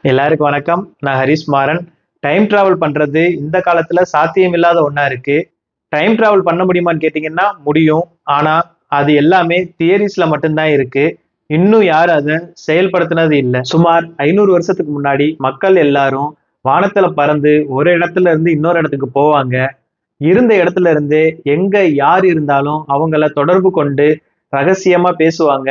எல்லாருக்கும் வணக்கம். நான் ஹரிஷ் மாறன். டைம் டிராவல் பண்றது இந்த காலத்துல சாத்தியமில்லாத ஒண்ணா இருக்கு. டைம் டிராவல் பண்ண முடியுமான்னு கேட்டீங்கன்னா முடியும். ஆனா அது எல்லாமே தியரிஸ்ல மட்டும்தான் இருக்கு. இன்னும் யாரும் அதை செயல்படுத்தினது இல்லை. சுமார் 500 வருஷத்துக்கு முன்னாடி மக்கள் எல்லாரும் வானத்துல பறந்து ஒரு இடத்துல இருந்து இன்னொரு இடத்துக்கு போவாங்க. இருந்த இடத்துல இருந்து எங்க யார் இருந்தாலும் அவங்கள தொடர்பு கொண்டு ரகசியமா பேசுவாங்க.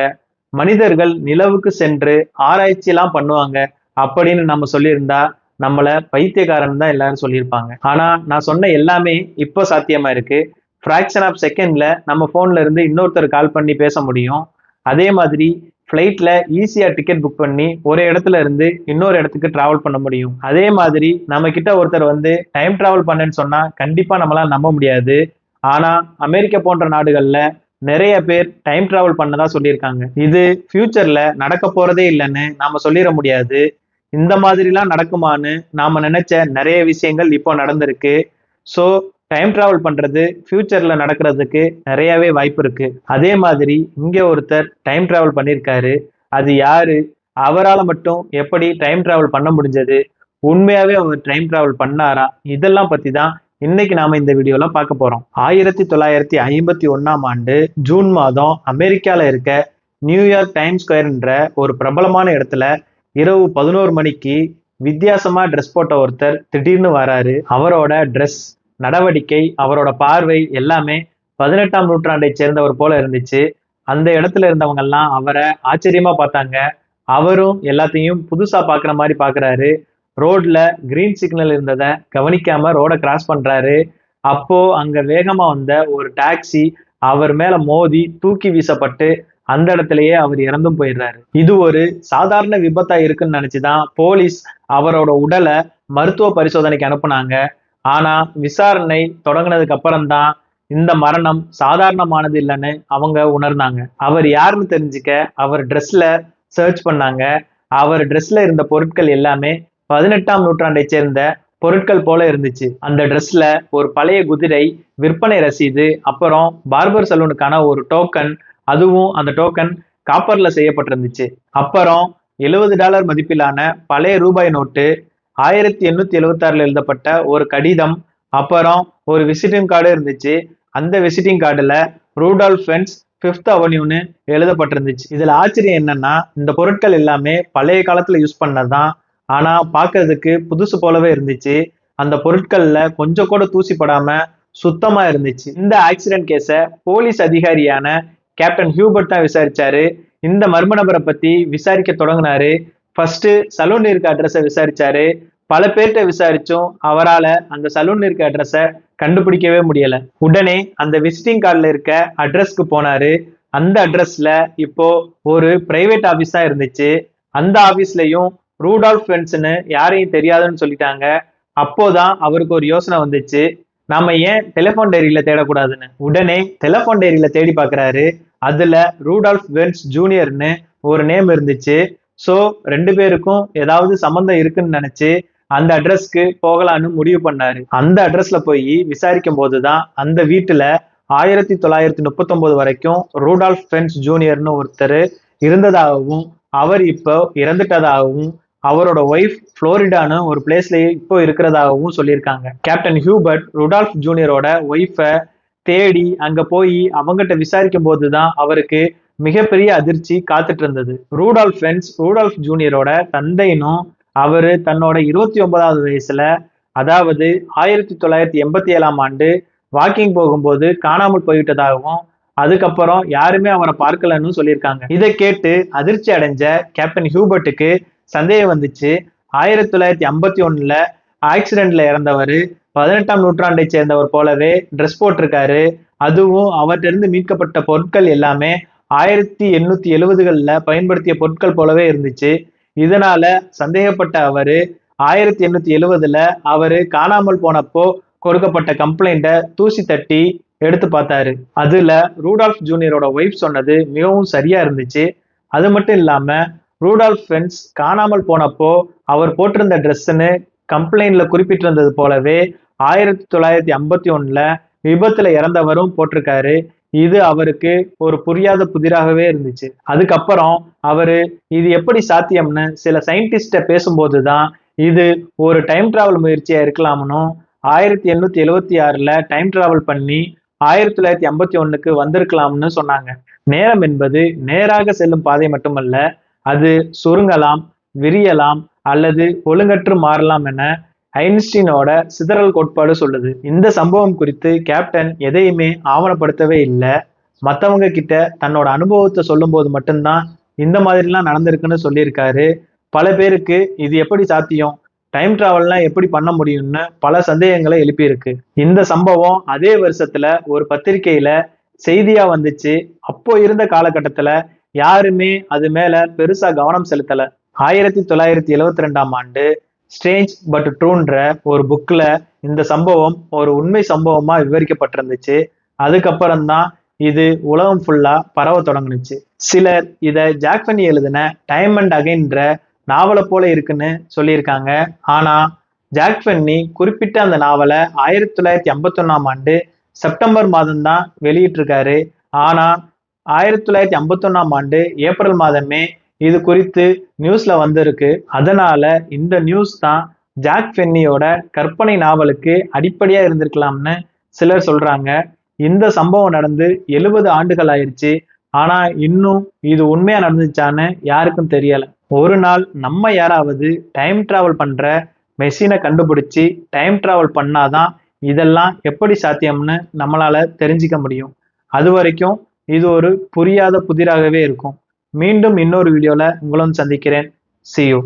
மனிதர்கள் நிலவுக்கு சென்று ஆராய்ச்சி எல்லாம் பண்ணுவாங்க அப்படின்னு நம்ம சொல்லியிருந்தா நம்மள பைத்தியக்காரன் தான் எல்லாரும் சொல்லியிருப்பாங்க. ஆனா நான் சொன்ன எல்லாமே இப்போ சாத்தியமா இருக்கு. ஃபிராக்ஷன் ஆஃப் செகண்ட்ல நம்ம போன்ல இருந்து இன்னொருத்தர் கால் பண்ணி பேச முடியும். அதே மாதிரி ஃபிளைட்ல ஈஸியா டிக்கெட் புக் பண்ணி ஒரு இடத்துல இருந்து இன்னொரு இடத்துக்கு டிராவல் பண்ண முடியும். அதே மாதிரி நம்ம கிட்ட ஒருத்தர் வந்து டைம் டிராவல் பண்ணேன்னு சொன்னா கண்டிப்பா நம்மளால நம்ப முடியாது. ஆனா அமெரிக்கா போன்ற நாடுகள்ல நிறைய பேர் டைம் டிராவல் பண்ணதா சொல்லியிருக்காங்க. இது ஃபியூச்சர்ல நடக்க போறதே இல்லைன்னு நாம சொல்லிட முடியாது. இந்த மாதிரிலாம் நடக்குமான்னு நாம நினைச்ச நிறைய விஷயங்கள் இப்போ நடந்திருக்கு. ஸோ டைம் டிராவல் பண்றது ஃபியூச்சர்ல நடக்கிறதுக்கு நிறையவே வாய்ப்பு இருக்கு. அதே மாதிரி இங்க ஒருத்தர் டைம் டிராவல் பண்ணியிருக்காரு. அது யாரு? அவரால் மட்டும் எப்படி டைம் டிராவல் பண்ண முடிஞ்சது? உண்மையாவே அவர் டைம் டிராவல் பண்ணாரா? இதெல்லாம் பத்தி தான் இன்னைக்கு நாம இந்த வீடியோல பார்க்க போறோம். 1951ஆம் ஆண்டு ஜூன் மாதம் அமெரிக்கால இருக்க நியூயார்க் டைம் ஸ்கொயர்ன்ற ஒரு பிரபலமான இடத்துல இரவு 11 மணிக்கு வித்தியாசமா ட்ரெஸ் போட்ட ஒருத்தர் திடீர்னு வராரு. அவரோட ட்ரெஸ், நடவடிக்கை, அவரோட பார்வை எல்லாமே 18ஆம் நூற்றாண்டை சேர்ந்தவர் போல இருந்துச்சு. அந்த இடத்துல இருந்தவங்க எல்லாம் அவரை ஆச்சரியமா பார்த்தாங்க. அவரும் எல்லாத்தையும் புதுசா பாக்குற மாதிரி பாக்குறாரு. ரோட்ல கிரீன் சிக்னல் இருந்ததை கவனிக்காம ரோட கிராஸ் பண்றாரு. அப்போ அங்க வேகமா வந்த ஒரு டாக்ஸி அவர் மேல மோதி தூக்கி வீசப்பட்டு அந்த இடத்திலேயே அவர் இறந்தும் போயிடுறாரு. இது ஒரு சாதாரண விபத்தா இருக்குன்னு நினைச்சுதான் போலீஸ் அவரோட உடலை மருத்துவ பரிசோதனைக்கு அனுப்புனாங்க. ஆனா விசாரணை தொடங்கினதுக்கு அப்புறம் தான் இந்த மரணம் சாதாரணமானது இல்லைன்னு அவங்க உணர்ந்தாங்க. அவர் யாருன்னு தெரிஞ்சுக்க அவர் ட்ரெஸ்ல சர்ச் பண்ணாங்க. அவர் ட்ரெஸ்ல இருந்த பொருட்கள் எல்லாமே 18ஆம் நூற்றாண்டை சேர்ந்த பொருட்கள் போல இருந்துச்சு. அந்த ட்ரெஸ்ல ஒரு பழைய குதிரை, விற்பனை ரசீது, அப்புறம் பார்பர் சலூனுக்கான ஒரு டோக்கன், அதுவும் அந்த டோக்கன் காப்பர்ல செய்யப்பட்டிருந்துச்சு. அப்புறம் $70 மதிப்பிலான பழைய ரூபாய் நோட்டு, 1876 எழுதப்பட்ட ஒரு கடிதம், அப்புறம் ஒரு விசிட்டிங் கார்டு இருந்துச்சு. அந்த விசிட்டிங் கார்டுல ரூடால்ஃப் ஃபென்ஸ் 5th அவென்யூன்னு எழுதப்பட்டிருந்துச்சு. இதுல ஆச்சரியம் என்னன்னா இந்த பொருட்கள் எல்லாமே பழைய காலத்துல யூஸ் பண்ணதுதான். ஆனா பாக்குறதுக்கு புதுசு போலவே இருந்துச்சு. அந்த பொருட்கள்ல கொஞ்சம் கூட தூசி படாம சுத்தமா இருந்துச்சு. இந்த ஆக்சிடென்ட் கேஸ போலீஸ் அதிகாரியான கேப்டன் ஹியூபர்ட் தான் விசாரிச்சாரு. இந்த மர்ம நபரை பத்தி விசாரிக்க தொடங்கினாரு. ஃபர்ஸ்ட் சலூன் இருக்க அட்ரஸை விசாரிச்சாரு. பல பேர்கிட்ட விசாரிச்சும் அவரால அந்த சலூன் இருக்க அட்ரஸை கண்டுபிடிக்கவே முடியல. உடனே அந்த விசிட்டிங் கார்டுல இருக்க அட்ரஸ்க்கு போனாரு. அந்த அட்ரஸ்ல இப்போ ஒரு பிரைவேட் ஆபீஸ் தான் இருந்துச்சு. அந்த ஆபீஸ்லயும் ரூடால்ஃப் ஃபென்ஸ்னு யாரையும் தெரியாதுன்னு சொல்லிட்டாங்க. அப்போதான் அவருக்கு ஒரு யோசனை வந்துச்சு. நாம ஏன் டெலிபோன் டைரியில தேடக்கூடாதுன்னு. உடனே டெலிபோன் டைரியில தேடி பாக்குறாரு. அதுல ரூடால்ஃப் வென்ஸ் ஜூனியர்னு ஒரு நேம் இருந்துச்சு. சோ 2 பேருக்கும் ஏதாவது சம்பந்தம் இருக்குன்னு நினைச்சு அந்த அட்ரஸ்க்கு போகலான்னு முடிவு பண்ணாரு. அந்த அட்ரஸ்ல போய் விசாரிக்கும் போதுதான் அந்த வீட்டுல 1939 வரைக்கும் ரூடால்ஃப் ஃபென்ஸ் ஜூனியர்னு ஒருத்தர் இருந்ததாகவும் அவர் இப்போ இறந்துட்டதாகவும் அவரோட ஒய்ஃப் புளோரிடான்னு ஒரு பிளேஸ்ல இப்போ இருக்கிறதாகவும் சொல்லியிருக்காங்க. கேப்டன் ஹியூபர்ட் ருடால்ஃப் ஜூனியரோட ஒய்ஃபை தேடி அங்க போய் அவங்ககிட்ட விசாரிக்கும் போதுதான் அவருக்கு மிகப்பெரிய அதிர்ச்சி காத்துட்டு இருந்தது. ரூடால்ஃப் ஜூனியரோட தந்தைனும் அவரு தன்னோட 29வது வயசுல, அதாவது 1987ஆம் ஆண்டு வாக்கிங் போகும்போது காணாமல் போய்விட்டதாகவும் அதுக்கப்புறம் யாருமே அவரை பார்க்கலன்னு சொல்லியிருக்காங்க. இதை கேட்டு அதிர்ச்சி அடைஞ்ச கேப்டன் ஹியூபர்ட்டுக்கு சந்தேகம் வந்துச்சு. 1951ல ஆக்சிடென்ட்ல இறந்தவர் 18ஆம் நூற்றாண்டை சேர்ந்தவர் போலவே ட்ரெஸ் போட்டிருக்காரு. அதுவும் அவர்கிட்ட இருந்து மீட்கப்பட்ட பொருட்கள் எல்லாமே 1870களில் பயன்படுத்திய பொருட்கள் போலவே இருந்துச்சு. இதனால சந்தேகப்பட்ட அவரு 1870ல அவரு காணாமல் போனப்போ கொடுக்கப்பட்ட கம்ப்ளைண்ட்டை தூசி தட்டி எடுத்து பார்த்தாரு. அதுல ரூடால்ஃப் ஜூனியரோட ஒய்ஃப் சொன்னது மிகவும் சரியா இருந்துச்சு. அது மட்டும் இல்லாம ரூடால்ஃப் ஃபென்ஸ் காணாமல் போனப்போ அவர் போட்டிருந்த ட்ரெஸ்ன்னு கம்ப்ளைண்ட்ல குறிப்பிட்டிருந்தது போலவே 1951ல விபத்துல இறந்தவரும் போட்டிருக்காரு. இது அவருக்கு ஒரு புரியாத புதிராகவே இருந்துச்சு. அதுக்கப்புறம் அவரு இது எப்படி சாத்தியம்னு சில சயின்டிஸ்ட பேசும்போதுதான் இது ஒரு டைம் டிராவல் முயற்சியா இருக்கலாம்னும் 1876ல டைம் டிராவல் பண்ணி 1951க்கு வந்திருக்கலாம்னு சொன்னாங்க. நேரம் என்பது நேராக செல்லும் பாதை மட்டுமல்ல, அது சுருங்கலாம், விரியலாம் அல்லது ஒழுங்கற்று மாறலாம் என ஐன்ஸ்டீனோட சிதறல் கோட்பாடு சொல்லுது. இந்த சம்பவம் குறித்து கேப்டன் எதையுமே ஆவணப்படுத்தவே இல்லை. மத்தவங்க கிட்ட தன்னோட அனுபவத்தை சொல்லும்போது மட்டும்தான் இந்த மாதிரிலாம் நடந்திருக்குன்னு சொல்லியிருக்காரு. பல பேருக்கு இது எப்படி சாத்தியம், டைம் டிராவல்லாம் எப்படி பண்ண முடியும்னு பல சந்தேகங்களை எழுப்பியிருக்கு. இந்த சம்பவம் அதே வருஷத்துல ஒரு பத்திரிகையில செய்தியா வந்துச்சு. அப்போ இருந்த காலகட்டத்துல யாருமே அது மேல பெருசா கவனம் செலுத்தல. 1972ஆம் ஆண்டு ஸ்ட்ரேஞ்ச் பட் ட்ரூன்ற ஒரு புக்ல இந்த சம்பவம் ஒரு உண்மை சம்பவமா விவரிக்கப்பட்டிருந்துச்சு. அதுக்கப்புறம் தான் இது உலகம் ஃபுல்லா பரவ தொடங்குனுச்சு. சிலர் இத ஜாக் ஃபன்னி எழுதின டைம் அண்ட் அகைன்ற நாவலை போல இருக்குன்னு சொல்லியிருக்காங்க. ஆனா ஜாக் ஃபன்னி குறிப்பிட்ட அந்த நாவலை 1951ஆம் ஆண்டு செப்டம்பர் மாதம் தான் வெளியிட்டிருக்காரு. ஆனா 1951ஆம் ஆண்டு ஏப்ரல் மாதமே இது குறித்து நியூஸ்ல வந்திருக்கு. அதனால இந்த நியூஸ் தான் ஜாக் ஃபென்னியோட கற்பனை நாவலுக்கு அடிப்படையா இருந்திருக்கலாம்னு சிலர் சொல்றாங்க. இந்த சம்பவம் நடந்து 70 ஆண்டுகள் ஆயிருச்சு. ஆனா இன்னும் இது உண்மையா நடந்துச்சான்னு யாருக்கும் தெரியல. ஒரு நாள் நம்ம யாராவது டைம் டிராவல் பண்ற மெஷினை கண்டுபிடிச்சு டைம் டிராவல் பண்ணாதான் இதெல்லாம் எப்படி சாத்தியம்னு நம்மளால தெரிஞ்சுக்க முடியும். அது வரைக்கும் இது ஒரு புரியாத புதிராகவே இருக்கும். மீண்டும் இன்னொரு வீடியோல உங்களும் சந்திக்கிறேன். See you.